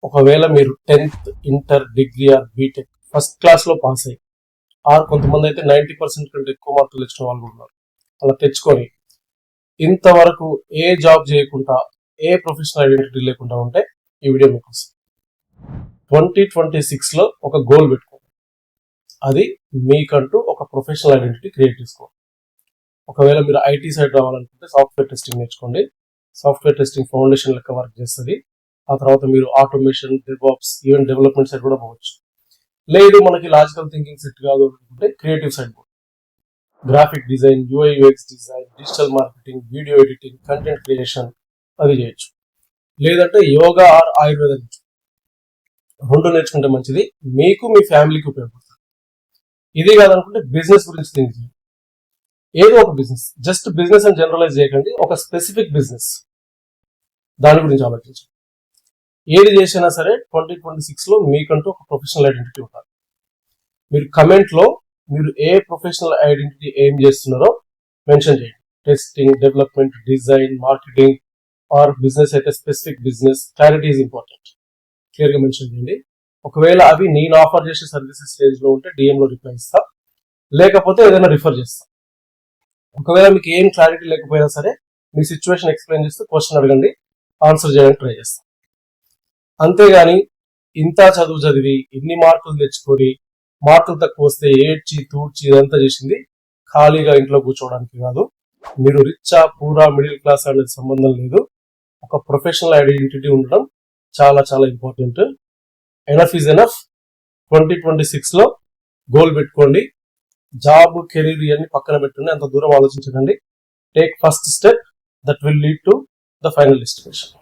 ఒకవేళ మీరు 10th inter degree or BTech first class లో పాస్ అయ్యి ఆర్ కొంతమంది అయితే 90% కంటే ఎక్కువ మార్కులు తెచ్చిన వాళ్ళు ఉన్నారు. అలా తెచ్చుకొని ఇంతవరకు ఏ జాబ్ చేయకుండా ఏ ప్రొఫెషనల్ ఐడెంటిటీ లేకుండా ఉంటే ఈ వీడియో మీకు వస్తుంది. 2026 లో ఒక గోల్ పెట్టుకోండి. అది మీకంటూ ఒక ప్రొఫెషనల్ ఐడెంటిటీ క్రియేట్ చేసుకోండి. ఒకవేళ మీరు ఐటీ సైడ్ రావాలనుకుంటే సాఫ్ట్వేర్ టెస్టింగ్ నేర్చుకోండి. సాఫ్ట్వేర్ టెస్టింగ్ ఫౌండేషన్ లెక్క వర్క్ చేస్తుంది. ఆ తర్వాత మీరు automation, DevOps, even development side కూడా పోవచ్చు. లేదు మనకి లాజికల్ థింకింగ్ సెట్ కాదు అనుకుంటే క్రియేటివ్ సైడ్ పోవచ్చు. Graphic design, UI UX design, digital marketing, video editing, content creation అది చేయొచ్చు. లేదంటే యోగా ఆర్ ఆయుర్వేదం రెండు నేర్చుకుంటే మంచిది, మీకు మీ ఫ్యామిలీకి ఉపయోగపడుతుంది. ఇది కాదనుకుంటే బిజినెస్ గురించి థింక్ చేయండి. ఏదో ఒక బిజినెస్, జస్ట్ బిజినెస్ అని జనరలైజ్ చేయకండి, ఒక స్పెసిఫిక్ బిజినెస్ దాని గురించి ఆలోచించండి. ఏది చేసినా సరే 2026 లో మీకంటూ ఒక ప్రొఫెషనల్ ఐడెంటిటీ ఉండాలి. మీరు కమెంట్ లో మీరు ఏ ప్రొఫెషనల్ ఐడెంటిటీ ఏం చేస్తున్నారో మెన్షన్ చేయండి. Testing, development, design, marketing or business అయితే specific business. Clarity is important. Clear గా మెన్షన్ చేయండి. ఒకవేళ అవి నేను ఆఫర్ చేసే సర్వీసెస్ స్టేజ్ లో ఉంటే DM లో రిప్లై ఇస్తా, లేకపోతే ఏదైనా రిఫర్ చేస్తా. ఒకవేళ మీకు ఏం క్లారిటీ లేకపోయినా సరే మీ సిచ్యువేషన్ ఎక్స్ప్లెయిన్ చేస్తూ క్వశ్చన్ అడగండి, ఆన్సర్ చేయడానికి ట్రై చేస్తాం. అంతేగాని ఇంత చదువు చదివి ఇన్ని మార్కులు తెచ్చుకొని మార్కులు తక్కువ వస్తే ఏడ్చి తూడ్చి ఇదంతా చేసింది ఖాళీగా ఇంట్లో కూర్చోవడానికి కాదు. మీరు రిచ్చా, పూరా, మిడిల్ క్లాస్ అనేది సంబంధం లేదు. ఒక ప్రొఫెషనల్ ఐడెంటిటీ ఉండడం చాలా చాలా ఇంపార్టెంట్. Enough is enough. 2026 లో గోల్ పెట్టుకోండి. జాబ్, కెరీర్ ఇవన్నీ పక్కన పెట్టండి, అంత దూరం ఆలోచించకండి. Take first step, that will lead to the final destination.